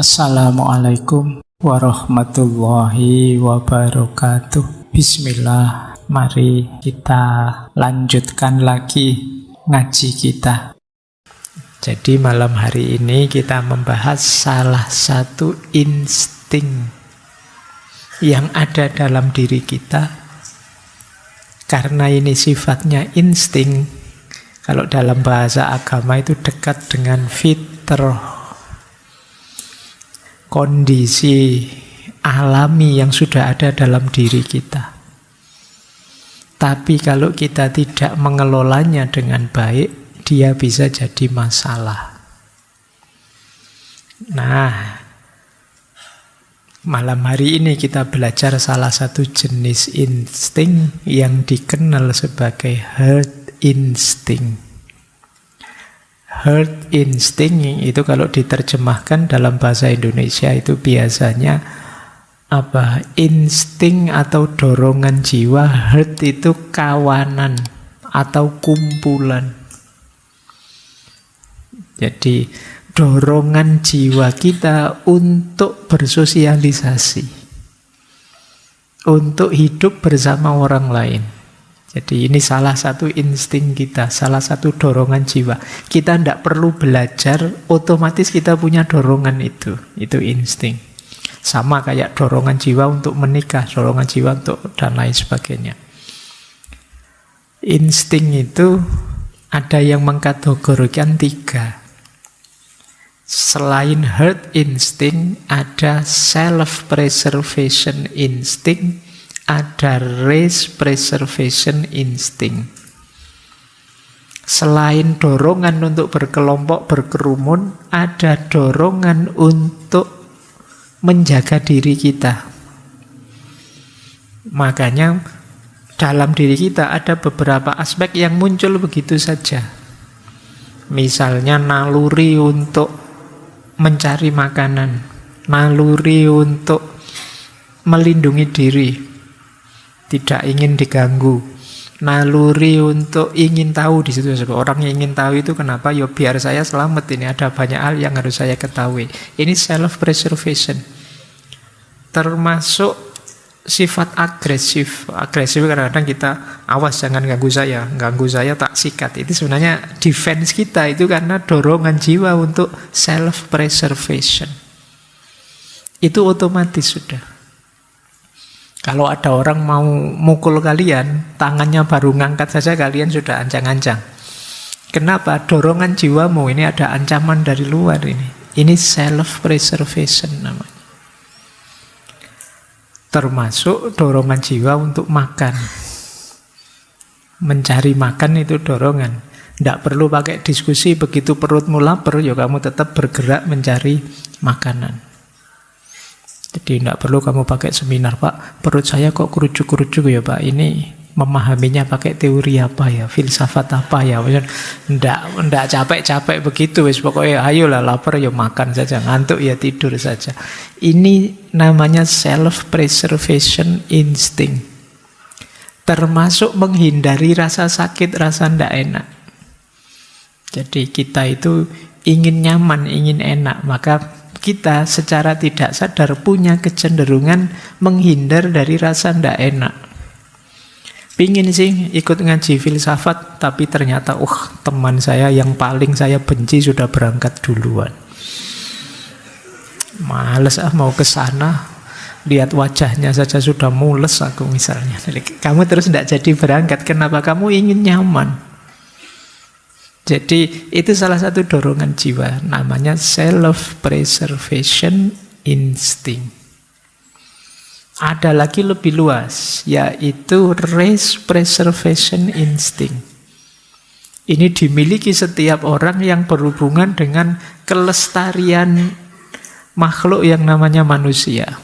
Assalamualaikum warahmatullahi wabarakatuh. Bismillah, mari kita lanjutkan lagi ngaji kita. Jadi malam hari ini kita membahas salah satu insting yang ada dalam diri kita. Karena ini sifatnya insting, kalau dalam bahasa agama itu dekat dengan fitrah, kondisi alami yang sudah ada dalam diri kita. Tapi kalau kita tidak mengelolanya dengan baik, dia bisa jadi masalah. Nah, malam hari ini kita belajar salah satu jenis insting yang dikenal sebagai herd instinct. Herd instinct itu kalau diterjemahkan dalam bahasa Indonesia itu biasanya insting atau dorongan jiwa. Herd itu kawanan atau kumpulan. Jadi dorongan jiwa kita untuk bersosialisasi, untuk hidup bersama orang lain. Jadi ini salah satu insting kita, salah satu dorongan jiwa. Kita tidak perlu belajar, otomatis kita punya dorongan itu insting. Sama kayak dorongan jiwa untuk menikah, dorongan jiwa untuk dan lain sebagainya. Insting itu ada yang mengkategorikan 3. Selain herd instinct, ada self-preservation instinct, ada race preservation instinct. Selain dorongan untuk berkelompok, berkerumun, ada dorongan untuk menjaga diri kita. Makanya dalam diri kita ada beberapa aspek yang muncul begitu saja. Misalnya naluri untuk mencari makanan, naluri untuk melindungi diri, tidak ingin diganggu, naluri untuk ingin tahu. Di situ orang yang ingin tahu itu kenapa? Ya biar saya selamat, ini ada banyak hal yang harus saya ketahui. Ini self preservation. Termasuk sifat agresif kadang-kadang kita awas jangan ganggu saya tak sikat. Itu sebenarnya defense kita, itu karena dorongan jiwa untuk self preservation. Itu otomatis sudah. Kalau ada orang mau mukul kalian, tangannya baru ngangkat saja kalian sudah ancang-ancang. Kenapa? Dorongan jiwamu ini ada ancaman dari luar ini. Ini self-preservation namanya. Termasuk dorongan jiwa untuk makan. Mencari makan itu dorongan. Tidak perlu pakai diskusi, begitu perutmu lapar, ya kamu tetap bergerak mencari makanan. Jadi tidak perlu kamu pakai seminar, Pak, perut saya kok kerucuk-kerucuk ya Pak, ini memahaminya pakai teori apa ya, filsafat apa ya. Tidak capek-capek begitu, wis pokoknya ayolah lapar ya makan saja, ngantuk ya tidur saja. Ini namanya self-preservation instinct. Termasuk menghindari rasa sakit, rasa tidak enak. Jadi kita itu ingin nyaman, ingin enak, maka kita secara tidak sadar punya kecenderungan menghindar dari rasa tidak enak. Pingin sih ikut ngaji filsafat, tapi ternyata teman saya yang paling saya benci sudah berangkat duluan. Males mau ke sana, lihat wajahnya saja sudah mules aku misalnya. Jadi, kamu terus tidak jadi berangkat. Kenapa? Kamu ingin nyaman. Jadi itu salah satu dorongan jiwa, namanya self-preservation instinct. Ada lagi lebih luas, yaitu race preservation instinct. Ini dimiliki setiap orang yang berhubungan dengan kelestarian makhluk yang namanya manusia.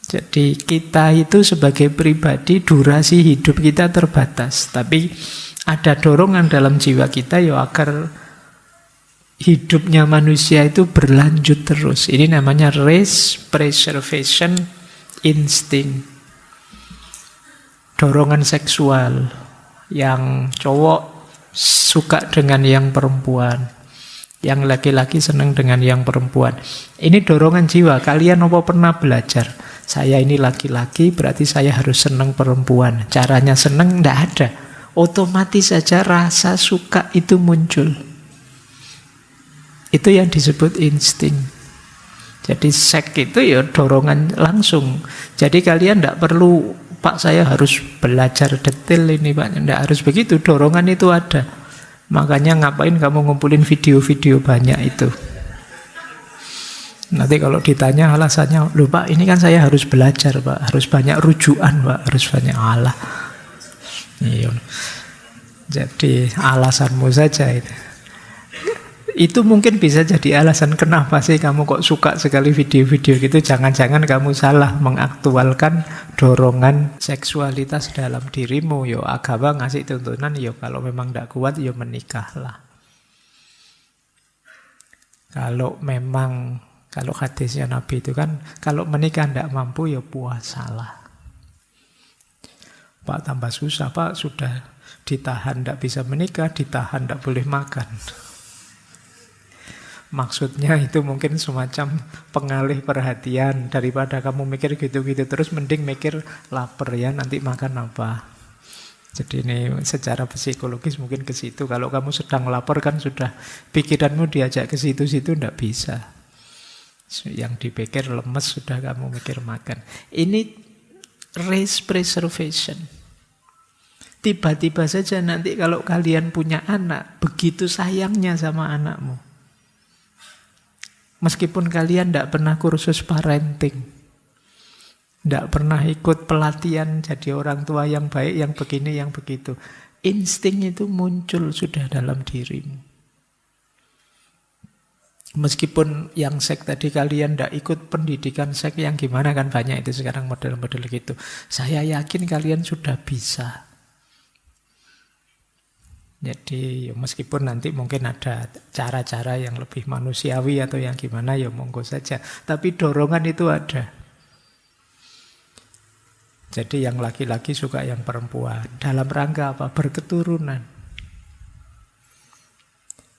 Jadi kita itu sebagai pribadi, durasi hidup kita terbatas, tapi ada dorongan dalam jiwa kita agar hidupnya manusia itu berlanjut terus. Ini namanya race preservation instinct. Dorongan seksual. Yang cowok suka dengan yang perempuan. Yang laki-laki senang dengan yang perempuan. Ini dorongan jiwa. Kalian apa pernah belajar? Saya ini laki-laki, berarti saya harus senang perempuan. Caranya senang tidak ada. Otomatis saja rasa suka itu muncul. Itu yang disebut insting. Jadi seks itu ya dorongan langsung. Jadi kalian tidak perlu, Pak saya harus belajar detail ini Pak. Tidak harus begitu, dorongan itu ada. Makanya ngapain kamu ngumpulin video-video banyak itu. Nanti kalau ditanya alasannya, loh Pak ini kan saya harus belajar Pak. Harus banyak rujukan Pak. Harus banyak Allah. Jadi alasanmu saja itu. Itu mungkin bisa jadi alasan kenapa sih kamu kok suka sekali video-video gitu. Jangan-jangan kamu salah mengaktualkan dorongan seksualitas dalam dirimu. Yo agama ngasih tuntunan, yo kalau memang tidak kuat, yo menikahlah. Kalau hadisnya Nabi itu kan, kalau menikah tidak mampu, yo puasalah. Pak tambah susah, Pak sudah ditahan tidak bisa menikah, ditahan tidak boleh makan. Maksudnya itu mungkin semacam pengalih perhatian. Daripada kamu mikir gitu-gitu terus, mending mikir lapar ya, nanti makan apa. Jadi ini secara psikologis mungkin ke situ. Kalau kamu sedang lapar kan sudah pikiranmu diajak ke situ-situ, tidak bisa. Yang dipikir lemes, sudah kamu mikir makan. Ini race preservation. Tiba-tiba saja nanti kalau kalian punya anak, begitu sayangnya sama anakmu. Meskipun kalian tidak pernah kursus parenting, tidak pernah ikut pelatihan jadi orang tua yang baik, yang begini, yang begitu. Insting itu muncul sudah dalam dirimu. Meskipun yang seks tadi kalian tidak ikut pendidikan seks yang gimana kan banyak itu sekarang model-model gitu. Saya yakin kalian sudah bisa. Jadi meskipun nanti mungkin ada cara-cara yang lebih manusiawi atau yang gimana, ya monggo saja. Tapi dorongan itu ada. Jadi yang laki-laki suka yang perempuan. Dalam rangka apa? Berketurunan.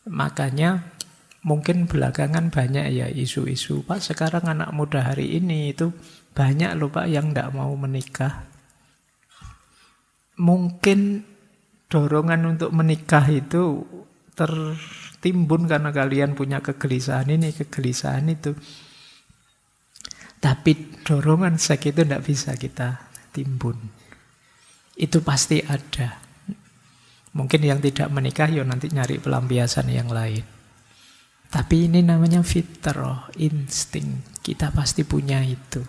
Makanya mungkin belakangan banyak ya isu-isu, Pak sekarang anak muda hari ini itu banyak loh Pak yang tidak mau menikah. Mungkin dorongan untuk menikah itu tertimbun karena kalian punya kegelisahan ini, kegelisahan itu. Tapi dorongan seks itu tidak bisa kita timbun. Itu pasti ada. Mungkin yang tidak menikah ya nanti nyari pelampiasan yang lain. Tapi ini namanya fitrah, insting. Kita pasti punya itu.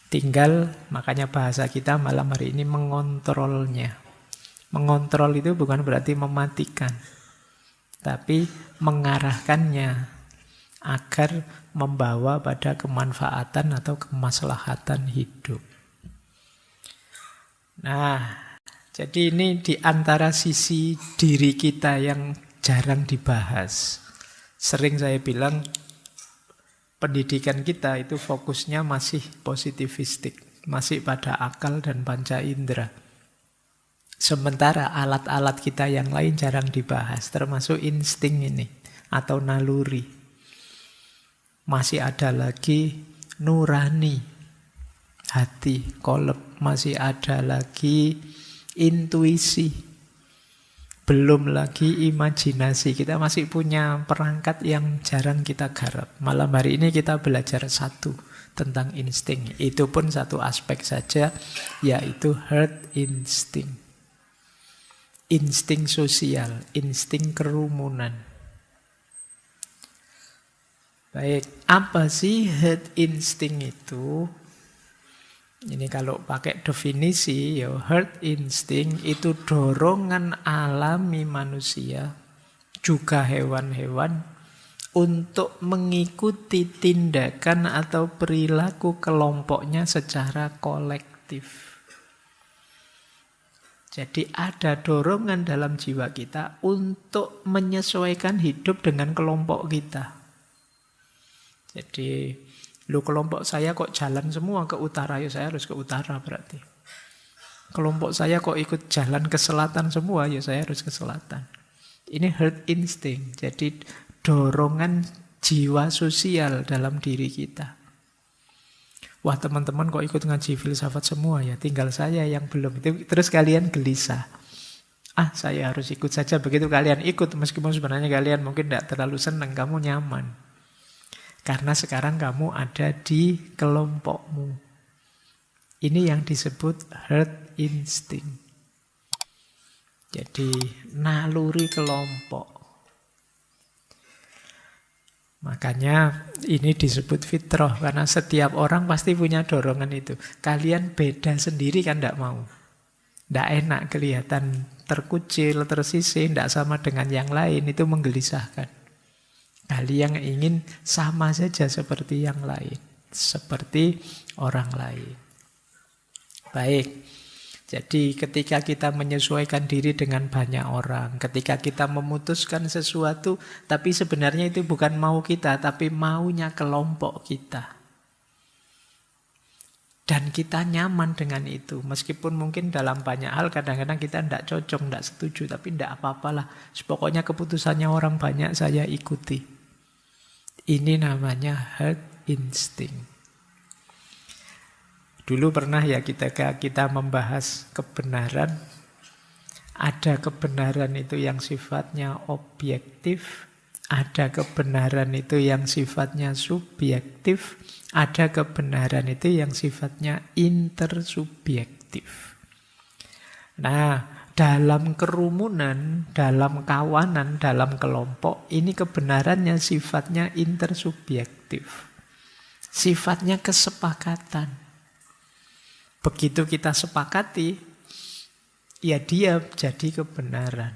Tinggal makanya bahasa kita malam hari ini mengontrolnya. Mengontrol itu bukan berarti mematikan, tapi mengarahkannya agar membawa pada kemanfaatan atau kemaslahatan hidup. Nah, jadi ini di antara sisi diri kita yang jarang dibahas. Sering saya bilang pendidikan kita itu fokusnya masih positivistik, masih pada akal dan panca indera. Sementara alat-alat kita yang lain jarang dibahas, termasuk insting ini atau naluri. Masih ada lagi nurani, hati, kolab. Masih ada lagi intuisi. Belum lagi imajinasi. Kita masih punya perangkat yang jarang kita garap. Malam hari ini kita belajar satu tentang insting. Itu pun satu aspek saja, yaitu herd instinct. Insting sosial, insting kerumunan. Baik, apa sih herd instinct itu? Ini kalau pakai definisi, ya herd instinct itu dorongan alami manusia, juga hewan-hewan, untuk mengikuti tindakan atau perilaku kelompoknya secara kolektif. Jadi ada dorongan dalam jiwa kita untuk menyesuaikan hidup dengan kelompok kita. Jadi, lu kelompok saya kok jalan semua ke utara, ya saya harus ke utara berarti. Kelompok saya kok ikut jalan ke selatan semua, ya saya harus ke selatan. Ini herd instinct, jadi dorongan jiwa sosial dalam diri kita. Wah, teman-teman kok ikut ngaji filsafat semua ya, tinggal saya yang belum. Terus kalian gelisah. Saya harus ikut saja. Begitu kalian ikut, meskipun sebenarnya kalian mungkin tidak terlalu senang, kamu nyaman. Karena sekarang kamu ada di kelompokmu. Ini yang disebut herd instinct. Jadi naluri kelompok. Makanya ini disebut fitrah, karena setiap orang pasti punya dorongan itu. Kalian beda sendiri kan tidak mau. Tidak enak kelihatan terkucil, tersisih, tidak sama dengan yang lain, itu menggelisahkan. Kalian ingin sama saja seperti yang lain, seperti orang lain. Baik. Jadi ketika kita menyesuaikan diri dengan banyak orang, ketika kita memutuskan sesuatu, tapi sebenarnya itu bukan mau kita, tapi maunya kelompok kita. Dan kita nyaman dengan itu, meskipun mungkin dalam banyak hal kadang-kadang kita tidak cocok, tidak setuju, tapi tidak apa-apalah. Pokoknya keputusannya orang banyak saya ikuti. Ini namanya herd instinct. Dulu pernah ya kita membahas kebenaran. Ada kebenaran itu yang sifatnya objektif, ada kebenaran itu yang sifatnya subjektif, ada kebenaran itu yang sifatnya intersubjektif. Nah, dalam kerumunan, dalam kawanan, dalam kelompok, ini kebenarannya sifatnya intersubjektif. Sifatnya kesepakatan. Begitu kita sepakati, ya dia jadi kebenaran.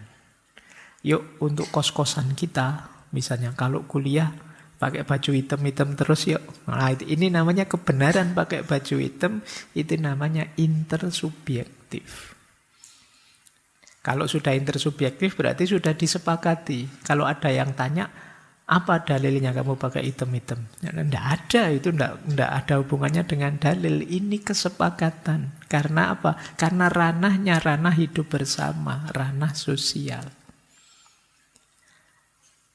Yuk untuk kos-kosan kita, misalnya kalau kuliah pakai baju hitam-hitam terus yuk. Nah, ini namanya kebenaran pakai baju hitam, itu namanya intersubjektif. Kalau sudah intersubjektif berarti sudah disepakati. Kalau ada yang tanya, apa dalilnya kamu pakai hitam-hitam? Tidak ada, itu tidak ada hubungannya dengan dalil. Ini kesepakatan. Karena apa? Karena ranahnya ranah hidup bersama, ranah sosial.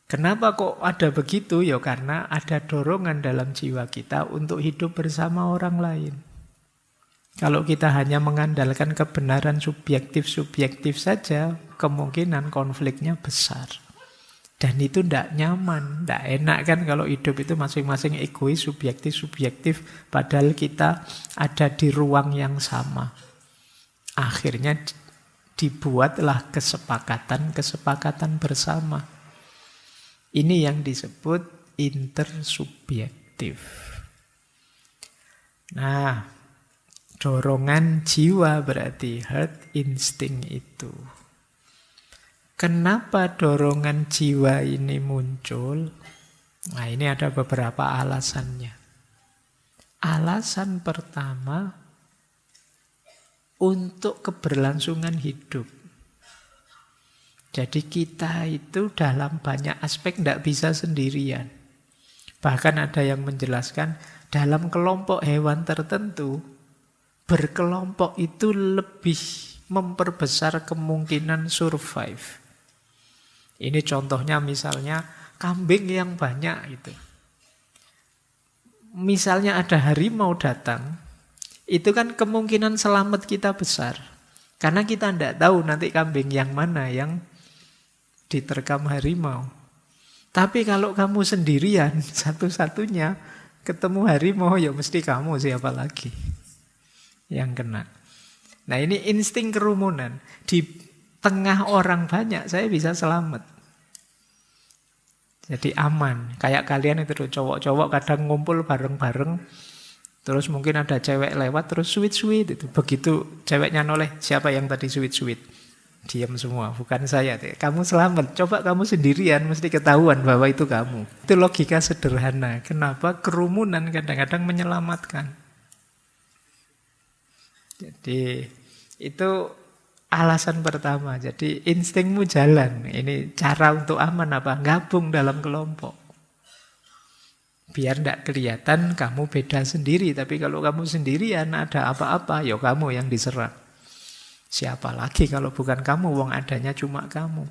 Kenapa kok ada begitu? Ya karena ada dorongan dalam jiwa kita untuk hidup bersama orang lain. Kalau kita hanya mengandalkan kebenaran subjektif-subjektif saja, kemungkinan konfliknya besar. Dan itu tidak nyaman, tidak enak kan kalau hidup itu masing-masing egois, subjektif, padahal kita ada di ruang yang sama. Akhirnya dibuatlah kesepakatan bersama. Ini yang disebut intersubjektif. Nah, dorongan jiwa berarti herd instinct itu. Kenapa dorongan jiwa ini muncul? Nah, ini ada beberapa alasannya. Alasan pertama, untuk keberlangsungan hidup. Jadi kita itu dalam banyak aspek tidak bisa sendirian. Bahkan ada yang menjelaskan, dalam kelompok hewan tertentu, berkelompok itu lebih memperbesar kemungkinan survive. Ini contohnya misalnya kambing yang banyak itu. Misalnya ada harimau datang, itu kan kemungkinan selamat kita besar. Karena kita tidak tahu nanti kambing yang mana yang diterkam harimau. Tapi kalau kamu sendirian, satu-satunya ketemu harimau, ya mesti kamu, siapa lagi yang kena. Nah, ini insting kerumunan. Di tengah orang banyak, saya bisa selamat. Jadi aman. Kayak kalian itu cowok-cowok kadang ngumpul bareng-bareng. Terus mungkin ada cewek lewat, terus sweet-sweet itu. Begitu ceweknya noleh, siapa yang tadi sweet-sweet? Diam semua, bukan saya. Kamu selamat. Coba kamu sendirian, mesti ketahuan bahwa itu kamu. Itu logika sederhana. Kenapa kerumunan kadang-kadang menyelamatkan? Jadi itu alasan pertama. Jadi instingmu jalan. Ini cara untuk aman apa? Gabung dalam kelompok. Biar tidak kelihatan kamu beda sendiri. Tapi kalau kamu sendirian ada apa-apa, ya kamu yang diserang. Siapa lagi kalau bukan kamu? Wong adanya cuma kamu.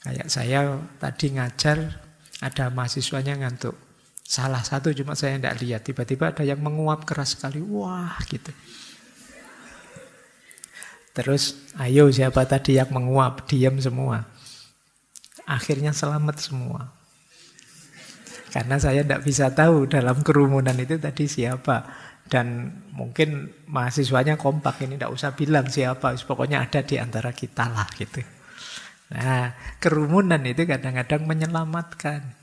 Kayak saya tadi ngajar, ada mahasiswanya ngantuk. Salah satu cuma saya tidak lihat. Tiba-tiba ada yang menguap keras sekali. Wah gitu. Terus, ayo siapa tadi yang menguap? Diam semua. Akhirnya selamat semua. Karena saya tidak bisa tahu dalam kerumunan itu tadi siapa. Dan mungkin mahasiswanya kompak, ini tidak usah bilang siapa. Pokoknya ada di antara kita lah gitu. Nah, kerumunan itu kadang-kadang menyelamatkan.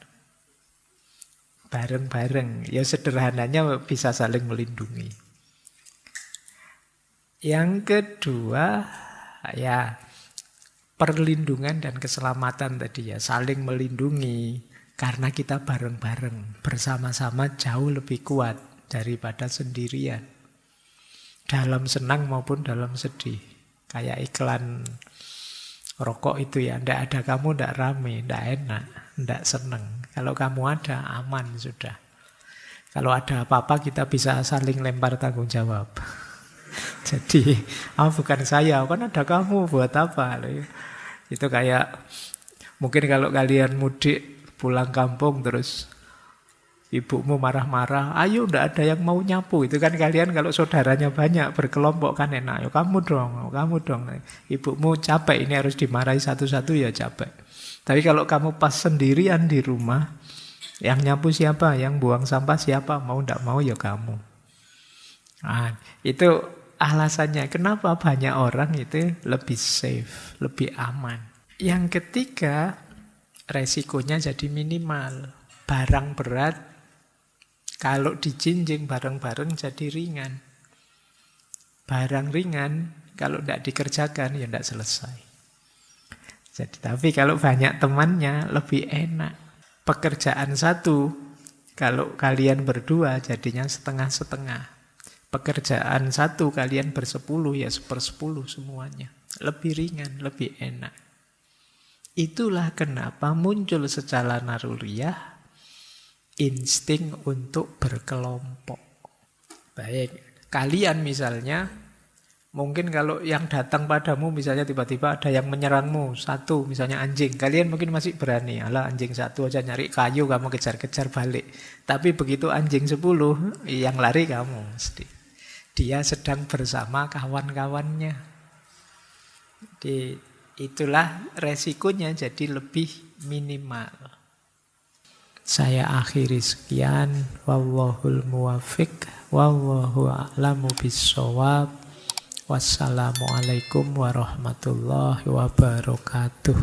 Bareng-bareng. Ya sederhananya bisa saling melindungi. Yang kedua, ya perlindungan dan keselamatan tadi ya. Saling melindungi. Karena kita bareng-bareng, bersama-sama jauh lebih kuat daripada sendirian. Dalam senang maupun dalam sedih. Kayak iklan rokok itu ya, ndak ada kamu ndak rame, ndak enak, ndak seneng. Kalau kamu ada, aman sudah. Kalau ada apa-apa kita bisa saling lempar tanggung jawab. Jadi, bukan saya, kan ada kamu, buat apa? Itu kayak, mungkin kalau kalian mudik, pulang kampung terus ibumu marah-marah, ayo ndak ada yang mau nyapu. Itu kan kalian kalau saudaranya banyak berkelompok kan enak. Yo kamu dong. Ibumu capek ini harus dimarahi satu-satu ya capek. Tapi kalau kamu pas sendirian di rumah, yang nyapu siapa, yang buang sampah siapa, mau ndak mau ya kamu. Nah, itu alasannya kenapa banyak orang itu lebih safe, lebih aman. Yang ketiga, resikonya jadi minimal. Barang berat kalau dijinjing bareng-bareng jadi ringan. Barang ringan kalau tidak dikerjakan ya tidak selesai. Jadi, tapi kalau banyak temannya lebih enak. Pekerjaan satu kalau kalian berdua jadinya setengah-setengah. Pekerjaan satu kalian bersepuluh ya 1/10 semuanya. Lebih ringan, lebih enak. Itulah kenapa muncul secara naluriah insting untuk berkelompok. Baik, kalian misalnya, mungkin kalau yang datang padamu misalnya tiba-tiba ada yang menyerangmu, satu misalnya anjing, kalian mungkin masih berani, alah anjing satu aja nyari kayu kamu kejar-kejar balik. Tapi begitu anjing 10, yang lari kamu mesti. Dia sedang bersama kawan-kawannya. Itulah resikonya jadi lebih minimal. Saya akhiri sekian. Wallahul muwaffiq. Wallahu a'lamu bissawab. Wassalamualaikum warahmatullahi wabarakatuh.